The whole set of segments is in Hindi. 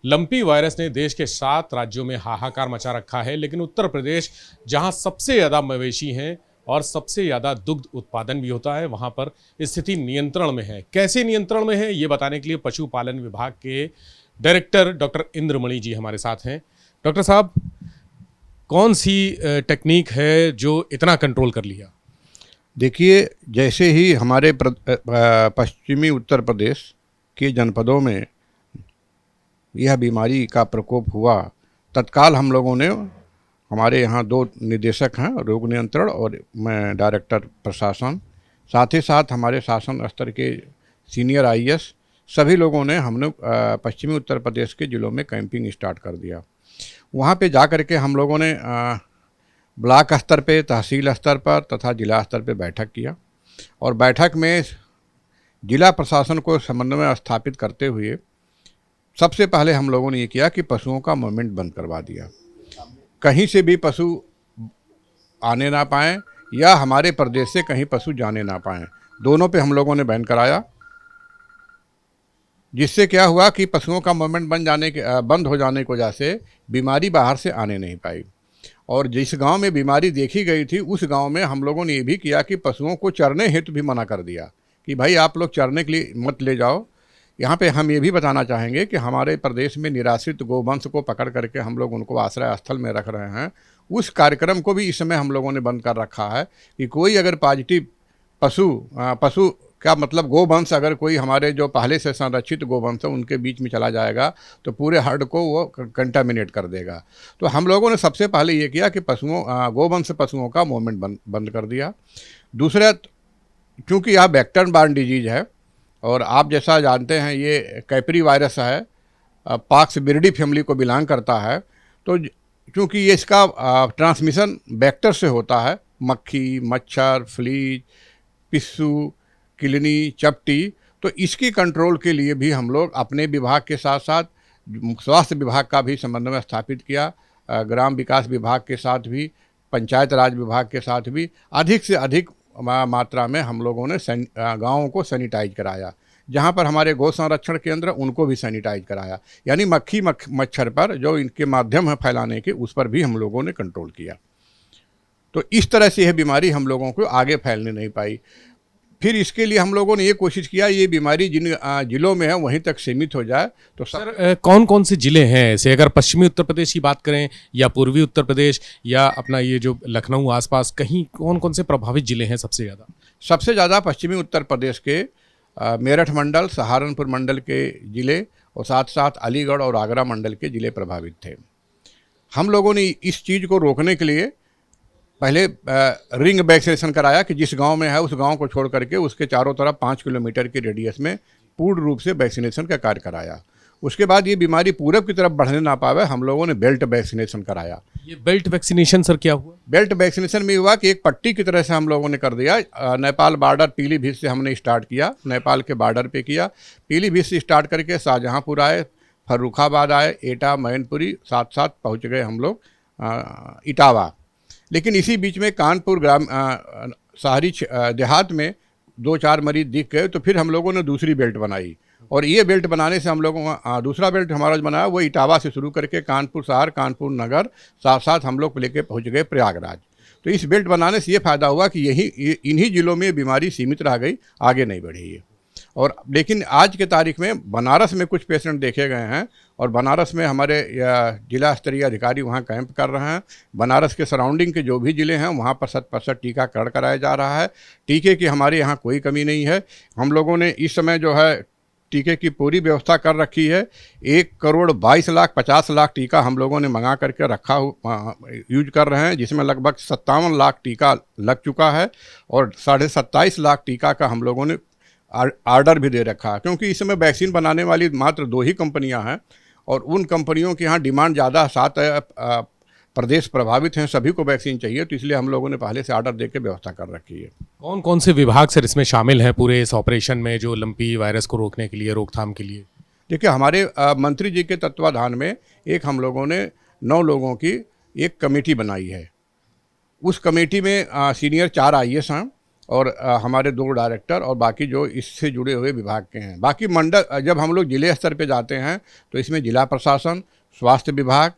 लंपी वायरस ने देश के 7 राज्यों में हाहाकार मचा रखा है, लेकिन उत्तर प्रदेश जहां सबसे ज़्यादा मवेशी हैं और सबसे ज़्यादा दुग्ध उत्पादन भी होता है, वहां पर स्थिति नियंत्रण में है। कैसे नियंत्रण में है, ये बताने के लिए पशुपालन विभाग के डायरेक्टर डॉक्टर इंद्रमणि जी हमारे साथ हैं। डॉक्टर साहब, कौन सी टेक्निक है जो इतना कंट्रोल कर लिया? देखिए, जैसे ही हमारे पश्चिमी उत्तर प्रदेश के जनपदों में यह बीमारी का प्रकोप हुआ, तत्काल हम लोगों ने, हमारे यहाँ 2 निदेशक हैं रोग नियंत्रण और मैं डायरेक्टर प्रशासन, साथ ही साथ हमारे शासन स्तर के सीनियर आईएएस, सभी लोगों ने हमने पश्चिमी उत्तर प्रदेश के ज़िलों में कैंपिंग स्टार्ट कर दिया। वहाँ पे जा कर के हम लोगों ने ब्लॉक स्तर पे, तहसील स्तर पर तथा जिला स्तर पे बैठक किया और बैठक में जिला प्रशासन को समन्वय स्थापित करते हुए सबसे पहले हम लोगों ने ये किया कि पशुओं का मूवमेंट बंद करवा दिया। कहीं से भी पशु आने ना पाएँ या हमारे प्रदेश से कहीं पशु जाने ना पाएँ, दोनों पे हम लोगों ने बैन कराया। जिससे क्या हुआ कि पशुओं का मूवमेंट बंद हो जाने की वजह से बीमारी बाहर से आने नहीं पाई। और जिस गांव में बीमारी देखी गई थी, उस गांव में हम लोगों ने ये भी किया कि पशुओं को चरने हेतु भी मना कर दिया कि भाई आप लोग चरने के लिए मत ले जाओ। यहाँ पे हम ये भी बताना चाहेंगे कि हमारे प्रदेश में निराश्रित गोवंश को पकड़ करके हम लोग उनको आश्रय स्थल में रख रहे हैं। उस कार्यक्रम को भी इस समय हम लोगों ने बंद कर रखा है कि कोई अगर पॉजिटिव पशु क्या मतलब गोवंश, अगर कोई हमारे जो पहले से संरक्षित गोवंश है उनके बीच में चला जाएगा तो पूरे हर्ड को वो कंटामिनेट कर देगा। तो हम लोगों ने सबसे पहले ये किया कि गोवंश पशुओं का मूवमेंट बंद कर दिया। दूसरा, चूँकि यह वेक्टर बॉर्न डिजीज है और आप जैसा जानते हैं ये कैपरी वायरस है, पॉक्स बिर्डी फैमिली को बिलोंग करता है, तो चूँकि ये इसका ट्रांसमिशन वेक्टर से होता है, मक्खी, मच्छर, फ्लीज, पिस्सू, किलनी, चपटी, तो इसकी कंट्रोल के लिए भी हम लोग अपने विभाग के साथ साथ स्वास्थ्य विभाग का भी समन्वय स्थापित किया। ग्राम विकास विभाग के साथ भी, पंचायत राज विभाग के साथ भी अधिक से अधिक मात्रा में हम लोगों ने गाँवों को सैनिटाइज कराया। जहाँ पर हमारे गौ संरक्षण केंद्र, उनको भी सैनिटाइज कराया। यानी मक्खी मच्छर पर जो इनके माध्यम है फैलाने के, उस पर भी हम लोगों ने कंट्रोल किया। तो इस तरह से यह बीमारी हम लोगों को आगे फैलने नहीं पाई। फिर इसके लिए हम लोगों ने ये कोशिश किया ये बीमारी जिन जिलों में है वहीं तक सीमित हो जाए। तो सर, कौन कौन से ज़िले हैं ऐसे, अगर पश्चिमी उत्तर प्रदेश की बात करें या पूर्वी उत्तर प्रदेश या अपना ये जो लखनऊ आसपास, कहीं कौन कौन से प्रभावित ज़िले हैं सबसे ज़्यादा? सबसे ज़्यादा पश्चिमी उत्तर प्रदेश के मेरठ मंडल, सहारनपुर मंडल के ज़िले और साथ साथ अलीगढ़ और आगरा मंडल के ज़िले प्रभावित थे। हम लोगों ने इस चीज़ को रोकने के लिए पहले रिंग वैक्सीनेशन कराया कि जिस गांव में है उस गांव को छोड़ करके उसके चारों तरफ 5 किलोमीटर के रेडियस में पूर्ण रूप से वैक्सीनेशन का कार्य कराया। उसके बाद ये बीमारी पूरब की तरफ बढ़ने ना पावे, हम लोगों ने बेल्ट वैक्सीनेशन कराया। ये बेल्ट वैक्सीनेशन सर क्या हुआ? बेल्ट वैक्सीनेशन में हुआ कि एक पट्टी की तरह से हम लोगों ने कर दिया। नेपाल बॉर्डर पीलीभीत से हमने स्टार्ट किया, नेपाल के बॉर्डर पे किया। पीलीभीत से स्टार्ट करके शाहजहाँपुर आए, फर्रुखाबाद आए, एटा, मैनपुरी, साथ साथ पहुँच गए हम लोग इटावा। लेकिन इसी बीच में कानपुर ग्राम शहरी देहात में 2-4 मरीज दिख गए, तो फिर हम लोगों ने दूसरी बेल्ट बनाई। और ये बेल्ट बनाने से हम लोगों का दूसरा बेल्ट हमारा जो बनाया वो इटावा से शुरू करके कानपुर शहर, कानपुर नगर, साथ साथ हम लोग लेके पहुंच गए प्रयागराज। तो इस बेल्ट बनाने से ये फ़ायदा हुआ कि इन्हीं जिलों में बीमारी सीमित रह गई, आगे नहीं बढ़ी है। और लेकिन आज के तारीख में बनारस में कुछ पेशेंट देखे गए हैं और बनारस में हमारे जिला स्तरीय अधिकारी वहाँ कैंप कर रहे हैं। बनारस के सराउंडिंग के जो भी ज़िले हैं वहाँ पर 100% टीकाकरण कराया जा रहा है। टीके की हमारे यहाँ कोई कमी नहीं है। हम लोगों ने इस समय जो है टीके की पूरी व्यवस्था कर रखी है। 1,22,50,00,000 टीका हम लोगों ने मंगा करके रखा यूज कर रहे हैं, जिसमें लगभग 57 लाख टीका लग चुका है और 27.5 लाख टीका का हम लोगों ने आर्डर भी दे रखा है। क्योंकि इस समय वैक्सीन बनाने वाली मात्र 2 ही कंपनियां हैं और उन कंपनियों के यहाँ डिमांड ज़्यादा, 7 प्रदेश प्रभावित हैं, सभी को वैक्सीन चाहिए, तो इसलिए हम लोगों ने पहले से आर्डर दे के व्यवस्था कर रखी है। कौन कौन से विभाग सर इसमें शामिल हैं पूरे इस ऑपरेशन में, जो लंपी वायरस को रोकने के लिए, रोकथाम के लिए? देखिए, हमारे मंत्री जी के तत्वाधान में एक हम लोगों ने 9 लोगों की एक कमेटी बनाई है। उस कमेटी में सीनियर 4 आईएएस हैं और हमारे 2 डायरेक्टर और बाकी जो इससे जुड़े हुए विभाग के हैं। बाकी मंडल जब हम लोग जिले स्तर पे जाते हैं तो इसमें जिला प्रशासन, स्वास्थ्य विभाग,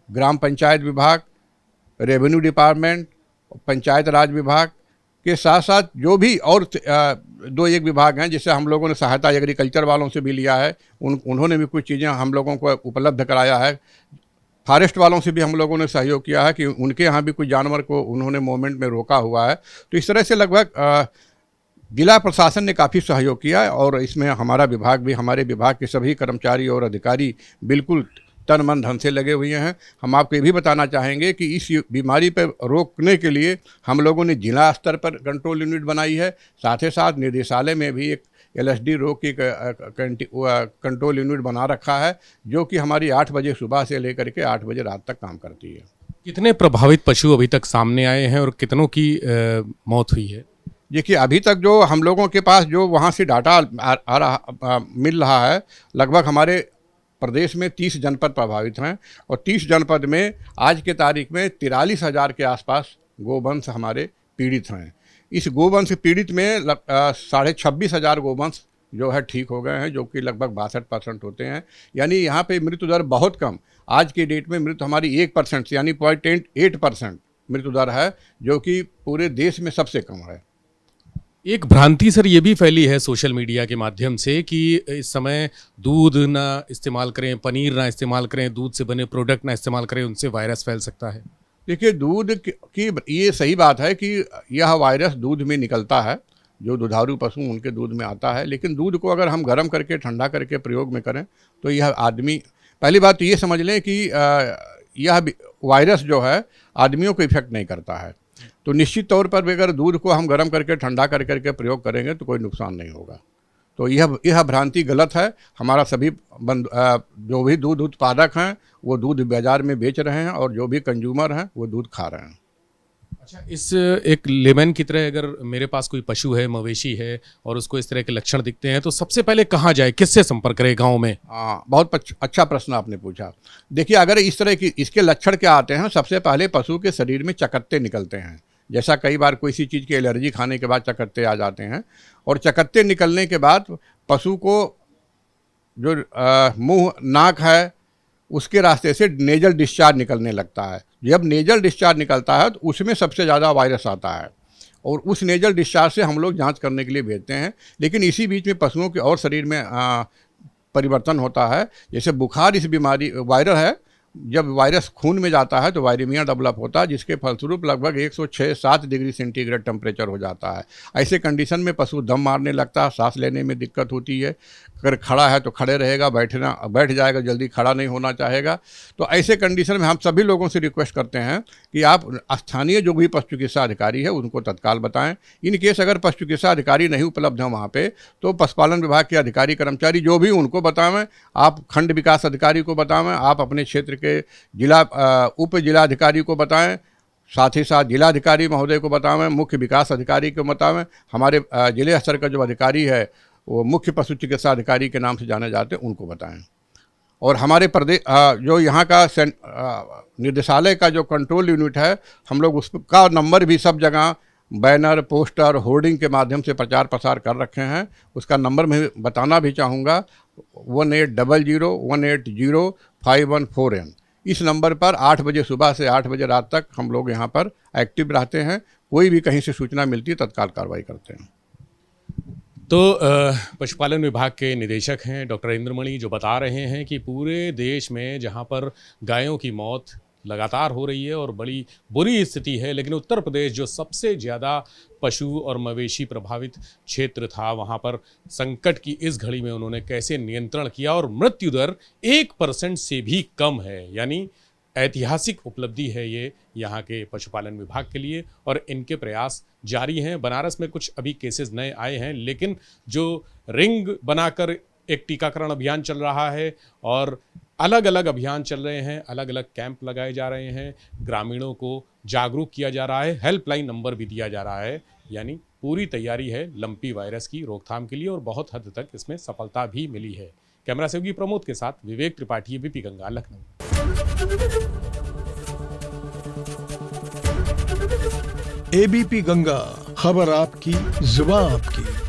ग्राम पंचायत विभाग, रेवेन्यू डिपार्टमेंट, पंचायत राज विभाग के साथ साथ जो भी और 2-1 विभाग हैं, जिससे हम लोगों ने सहायता एग्रीकल्चर वालों से भी लिया है, उन्होंने भी कुछ चीज़ें हम लोगों को उपलब्ध कराया है। फॉरेस्ट वालों से भी हम लोगों ने सहयोग किया है कि उनके यहाँ भी कुछ जानवर को उन्होंने मूवमेंट में रोका हुआ है। तो इस तरह से लगभग जिला प्रशासन ने काफ़ी सहयोग किया है और इसमें हमारा विभाग भी, हमारे विभाग के सभी कर्मचारी और अधिकारी बिल्कुल तन मन धन से लगे हुए हैं। हम आपको ये भी बताना चाहेंगे कि इस बीमारी पर रोकने के लिए हम लोगों ने जिला स्तर पर कंट्रोल यूनिट बनाई है, साथ ही साथ निदेशालय में भी एक LSD रोग की कंट्रोल यूनिट बना रखा है, जो कि हमारी 8 बजे सुबह से लेकर के 8 बजे रात तक काम करती है। कितने प्रभावित पशु अभी तक सामने आए हैं और कितनों की मौत हुई है? देखिए, अभी तक जो हम लोगों के पास जो वहाँ से डाटा मिल रहा है, लगभग हमारे प्रदेश में 30 जनपद प्रभावित हैं और 30 जनपद में आज के तारीख में 43,000 के आसपास गोवंश हमारे पीड़ित हैं। इस गोवंश पीड़ित में 26,500 गोवंश जो है ठीक हो गए हैं, जो कि लगभग 62% होते हैं। यानी यहाँ पे मृत्यु दर बहुत कम, आज की डेट में मृत्यु हमारी 1% यानी 0.8% मृत्यु दर है, जो कि पूरे देश में सबसे कम है। एक भ्रांति सर ये भी फैली है सोशल मीडिया के माध्यम से कि इस समय दूध ना इस्तेमाल करें, पनीर ना इस्तेमाल करें, दूध से बने प्रोडक्ट ना इस्तेमाल करें, उनसे वायरस फैल सकता है। देखिए, दूध की ये सही बात है कि यह वायरस दूध में निकलता है, जो दुधारू पशु उनके दूध में आता है, लेकिन दूध को अगर हम गर्म करके ठंडा करके प्रयोग में करें तो यह आदमी, पहली बात तो ये समझ लें कि यह वायरस जो है आदमियों को इफेक्ट नहीं करता है। तो निश्चित तौर पर अगर दूध को हम गर्म करके ठंडा कर करके प्रयोग करेंगे तो कोई नुकसान नहीं होगा। तो यह भ्रांति गलत है। हमारा सभी जो भी दूध उत्पादक हैं वो दूध बाज़ार में बेच रहे हैं और जो भी कंज्यूमर हैं वो दूध खा रहे हैं। अच्छा, इस एक लेमन की तरह अगर मेरे पास कोई पशु है, मवेशी है और उसको इस तरह के लक्षण दिखते हैं तो सबसे पहले कहाँ जाए, किससे संपर्क करे गाँव में? बहुत अच्छा प्रश्न आपने पूछा। देखिए, अगर इस तरह की इसके लक्षण क्या आते हैं, सबसे पहले पशु के शरीर में चकत्ते निकलते हैं। जैसा कई बार कोई सी चीज़ की एलर्जी खाने के बाद चकत्ते आ जाते हैं, और चकत्ते निकलने के बाद पशु को जो मुंह नाक है उसके रास्ते से नेजल डिस्चार्ज निकलने लगता है। जब नेजल डिस्चार्ज निकलता है तो उसमें सबसे ज़्यादा वायरस आता है और उस नेजल डिस्चार्ज से हम लोग जांच करने के लिए भेजते हैं। लेकिन इसी बीच में पशुओं के और शरीर में परिवर्तन होता है। जैसे बुखार इस बीमारी वायरल है, जब वायरस खून में जाता है तो वायरेमिया डेवलप होता है, जिसके फलस्वरूप लगभग 106-107 डिग्री सेंटीग्रेड टेम्परेचर हो जाता है। ऐसे कंडीशन में पशु दम मारने लगता है, सांस लेने में दिक्कत होती है। अगर खड़ा है तो खड़े रहेगा, बैठ जाएगा, जल्दी खड़ा नहीं होना चाहेगा। तो ऐसे कंडीशन में हम सभी लोगों से रिक्वेस्ट करते हैं कि आप स्थानीय जो भी पशु चिकित्सा अधिकारी है उनको तत्काल बताएं। इन केस अगर पशु चिकित्सा अधिकारी नहीं उपलब्ध हैं वहाँ पे, तो पशुपालन विभाग के अधिकारी कर्मचारी जो भी उनको बतावें, आप खंड विकास अधिकारी को बतावें, आप अपने क्षेत्र के जिला उप जिलाधिकारी को बताएं, साथ ही साथ जिलाधिकारी महोदय को बतावें, मुख्य विकास अधिकारी को बतावें। हमारे जिले स्तर का जो अधिकारी है वो मुख्य पशु चिकित्सा अधिकारी के नाम से जाने जाते हैं, उनको बताएं। और हमारे प्रदेश जो यहाँ का निदेशालय का जो कंट्रोल यूनिट है, हम लोग उसका नंबर भी सब जगह बैनर, पोस्टर, होर्डिंग के माध्यम से प्रचार प्रसार कर रखे हैं। उसका नंबर मैं बताना भी चाहूँगा, 1800-180-514N। इस नंबर पर 8 बजे सुबह से 8 बजे रात तक हम लोग यहाँ पर एक्टिव रहते हैं। कोई भी कहीं से सूचना मिलती है तत्काल कार्रवाई करते हैं। तो पशुपालन विभाग के निदेशक हैं डॉक्टर इंद्रमणि, जो बता रहे हैं कि पूरे देश में जहाँ पर गायों की मौत लगातार हो रही है और बड़ी बुरी स्थिति है, लेकिन उत्तर प्रदेश जो सबसे ज़्यादा पशु और मवेशी प्रभावित क्षेत्र था, वहाँ पर संकट की इस घड़ी में उन्होंने कैसे नियंत्रण किया और मृत्यु दर 1% से भी कम है। यानी ऐतिहासिक उपलब्धि है ये यहाँ के पशुपालन विभाग के लिए और इनके प्रयास जारी हैं। बनारस में कुछ अभी केसेस नए आए हैं, लेकिन जो रिंग बनाकर एक टीकाकरण अभियान चल रहा है और अलग अलग अभियान चल रहे हैं, अलग अलग कैंप लगाए जा रहे हैं, ग्रामीणों को जागरूक किया जा रहा है, हेल्पलाइन नंबर भी दिया जा रहा है। यानी पूरी तैयारी है लंपी वायरस की रोकथाम के लिए और बहुत हद तक इसमें सफलता भी मिली है। कैमरा सहयोगी प्रमोद के साथ विवेक त्रिपाठी, एबीपी गंगा, लखनऊ। एबीपी गंगा, खबर आपकी, जुबान आपकी।